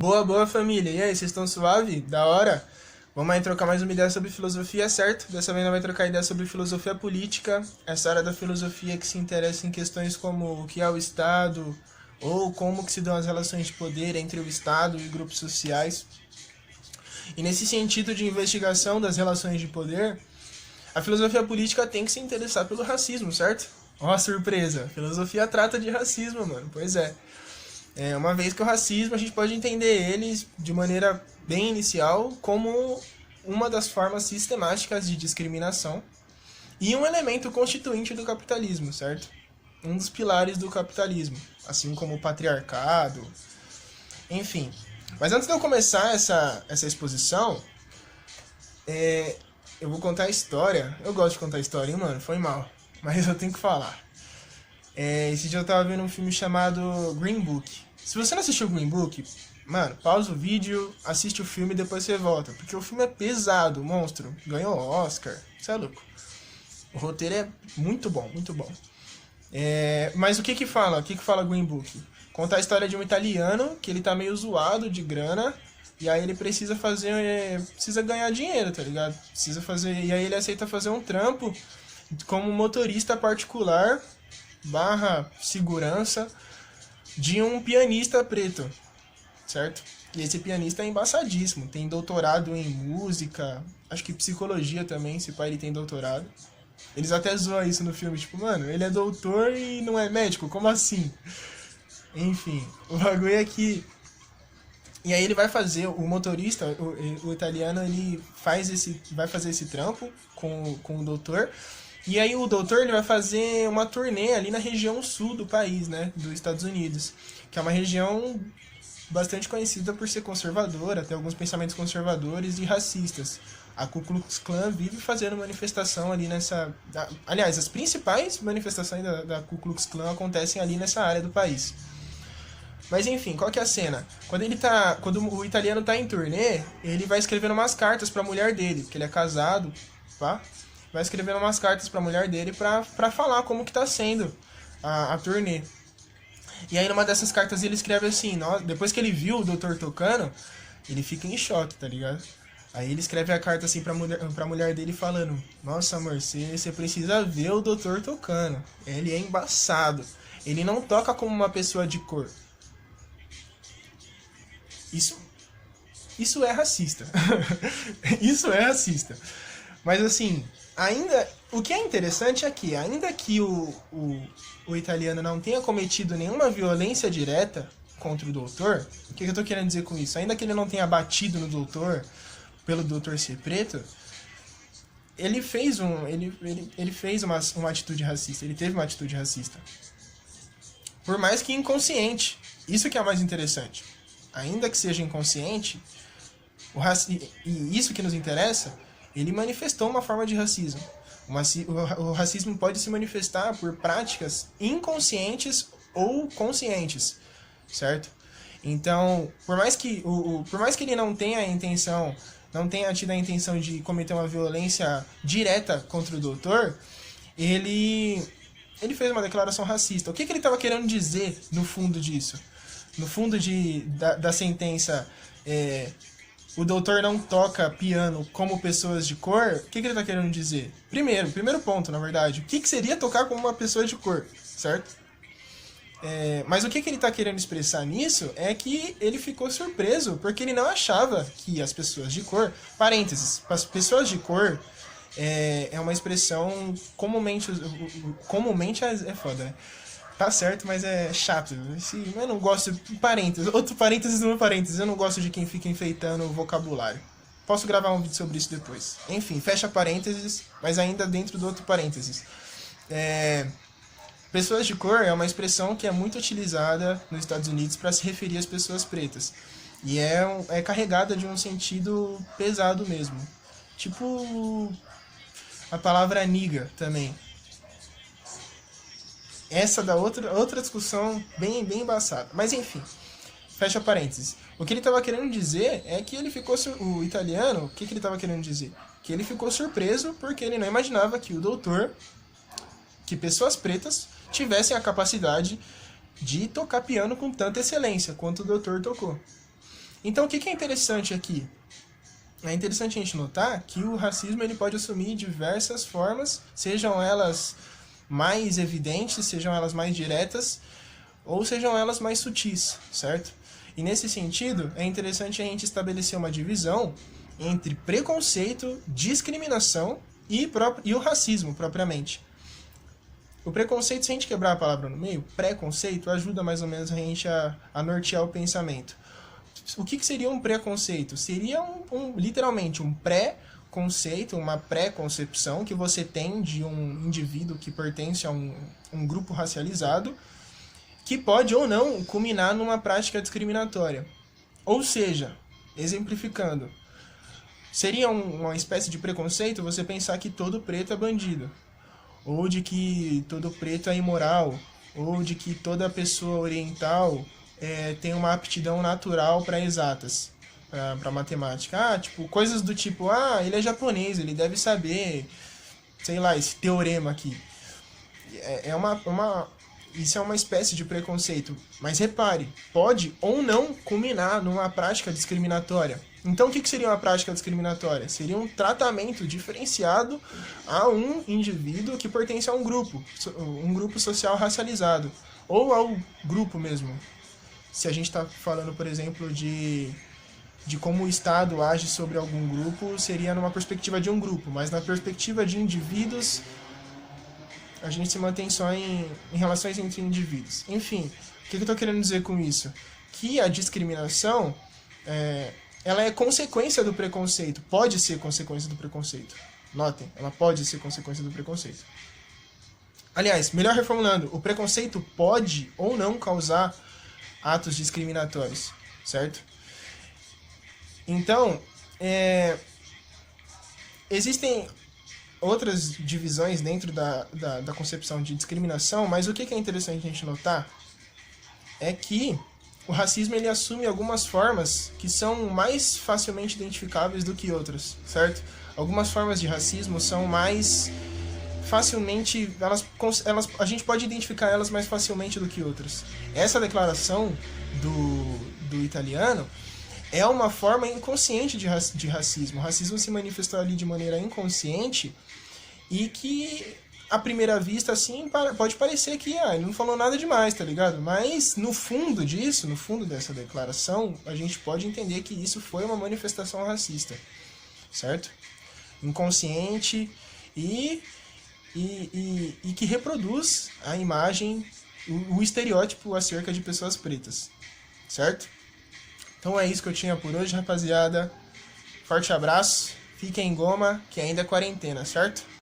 Boa, boa família. E aí, vocês estão suave? Da hora? Vamos aí trocar mais uma ideia sobre filosofia, certo? Dessa vez nós vamos trocar ideia sobre filosofia política, essa área da filosofia que se interessa em questões como o que é o Estado, ou como que se dão as relações de poder entre o Estado e grupos sociais. E nesse sentido de investigação das relações de poder, a filosofia política tem que se interessar pelo racismo, certo? Ó, surpresa! A filosofia trata de racismo, mano. Pois é. Uma vez que o racismo a gente pode entender ele de maneira bem inicial como uma das formas sistemáticas de discriminação e um elemento constituinte do capitalismo, certo? Um dos pilares do capitalismo, assim como o patriarcado, enfim. Mas antes de eu começar essa exposição, eu vou contar a história. Eu gosto de contar história, hein, mano? Foi mal. Mas eu tenho que falar. Esse dia eu tava vendo um filme chamado Green Book. Se você não assistiu Green Book, mano, pausa o vídeo, assiste o filme e depois você volta. Porque o filme é pesado, monstro. Ganhou Oscar. Você é louco. O roteiro é muito bom, muito bom. Mas o que que fala? O que que fala Green Book? Conta a história de um italiano que ele tá meio zoado de grana. E aí ele precisa fazer. Precisa ganhar dinheiro, tá ligado? Precisa fazer. E aí ele aceita fazer um trampo como motorista particular barra segurança de um pianista preto, certo? E esse pianista é embaçadíssimo, tem doutorado em música, acho que psicologia também, esse pai ele tem doutorado. Eles até zoam isso no filme, tipo, mano, ele é doutor e não é médico, como assim? Enfim, o bagulho é que... E aí ele vai fazer, o motorista, o italiano, ele vai fazer esse trampo com o doutor. E aí o doutor ele vai fazer uma turnê ali na região sul do país, né, dos Estados Unidos, que é uma região bastante conhecida por ser conservadora, ter alguns pensamentos conservadores e racistas. A Ku Klux Klan vive fazendo manifestação ali nessa... Aliás, as principais manifestações da Ku Klux Klan acontecem ali nessa área do país. Mas enfim, qual que é a cena? Quando o italiano tá em turnê, ele vai escrevendo umas cartas pra mulher dele, porque ele é casado, pá. Vai escrevendo umas cartas pra mulher dele pra falar como que tá sendo a turnê. E aí numa dessas cartas ele escreve assim, depois que ele viu o doutor tocando, ele fica em choque, tá ligado? Aí ele escreve a carta assim pra mulher dele falando, nossa amor, você precisa ver o doutor tocando. Ele é embaçado. Ele não toca como uma pessoa de cor. Isso é racista. Isso é racista. Mas assim, o que é interessante é que, ainda que o italiano não tenha cometido nenhuma violência direta contra o doutor, o que eu tô querendo dizer com isso? Ainda que ele não tenha batido no doutor, pelo doutor ser preto, ele fez uma atitude racista, ele teve uma atitude racista. Por mais que inconsciente. Isso que é o mais interessante. Ainda que seja inconsciente, e isso que nos interessa, ele manifestou uma forma de racismo. O racismo pode se manifestar por práticas inconscientes ou conscientes, certo? Então, por mais que ele não tenha a intenção, não tenha tido a intenção de cometer uma violência direta contra o doutor, ele fez uma declaração racista. O que ele estava querendo dizer no fundo disso? No fundo da sentença, o doutor não toca piano como pessoas de cor, o que ele está querendo dizer? Primeiro ponto, na verdade, o que seria tocar como uma pessoa de cor, certo? Mas o que ele está querendo expressar nisso é que ele ficou surpreso, porque ele não achava que as pessoas de cor, parênteses, as pessoas de cor é uma expressão comumente é foda, né? Tá certo, mas é chato. Eu não gosto. Parênteses. Outro parênteses no meu parênteses. Eu não gosto de quem fica enfeitando o vocabulário. Posso gravar um vídeo sobre isso depois. Enfim, fecha parênteses, mas ainda dentro do outro parênteses. Pessoas de cor é uma expressão que é muito utilizada nos Estados Unidos para se referir às pessoas pretas. E é carregada de um sentido pesado mesmo. Tipo a palavra niga também. Essa da outra discussão bem embaçada. Mas enfim, fecha parênteses. O que ele estava querendo dizer é que ele ficou... O italiano, o que ele estava querendo dizer? Que ele ficou surpreso porque ele não imaginava que o doutor, que pessoas pretas tivessem a capacidade de tocar piano com tanta excelência quanto o doutor tocou. Então, o que é interessante aqui? É interessante a gente notar que o racismo ele pode assumir diversas formas, sejam elas mais evidentes, sejam elas mais diretas, ou sejam elas mais sutis, certo? E nesse sentido, é interessante a gente estabelecer uma divisão entre preconceito, discriminação e o racismo propriamente. O preconceito, se a gente quebrar a palavra no meio, preconceito ajuda mais ou menos a gente a nortear o pensamento. O que seria um preconceito? Seria literalmente um pré-conceito, uma pré-concepção que você tem de um indivíduo que pertence a um grupo racializado, que pode ou não culminar numa prática discriminatória. Ou seja, exemplificando, seria uma espécie de preconceito você pensar que todo preto é bandido, ou de que todo preto é imoral, ou de que toda pessoa oriental tem uma aptidão natural para exatas, para matemática. Tipo, coisas do tipo, ele é japonês, ele deve saber, sei lá, esse teorema aqui. Isso é uma espécie de preconceito. Mas repare, pode ou não culminar numa prática discriminatória. Então, o que seria uma prática discriminatória? Seria um tratamento diferenciado a um indivíduo que pertence a um grupo social racializado, ou ao grupo mesmo. Se a gente está falando, por exemplo, de como o Estado age sobre algum grupo, seria numa perspectiva de um grupo, mas na perspectiva de indivíduos, a gente se mantém só em relações entre indivíduos. Enfim, o que eu estou querendo dizer com isso? Que a discriminação, ela é consequência do preconceito, pode ser consequência do preconceito. Notem, ela pode ser consequência do preconceito. Aliás, melhor reformulando, o preconceito pode ou não causar atos discriminatórios, certo? Então, existem outras divisões dentro da concepção de discriminação, mas o que é interessante a gente notar é que o racismo ele assume algumas formas que são mais facilmente identificáveis do que outras, certo? Algumas formas de racismo são mais facilmente, a gente pode identificar elas mais facilmente do que outras. Essa declaração do italiano é uma forma inconsciente de racismo. O racismo se manifestou ali de maneira inconsciente e que, à primeira vista, assim, pode parecer que ele não falou nada demais, tá ligado? Mas, no fundo disso, no fundo dessa declaração, a gente pode entender que isso foi uma manifestação racista, certo? Inconsciente e que reproduz a imagem, o estereótipo acerca de pessoas pretas, certo? Então é isso que eu tinha por hoje, rapaziada. Forte abraço, fiquem em goma, que ainda é quarentena, certo?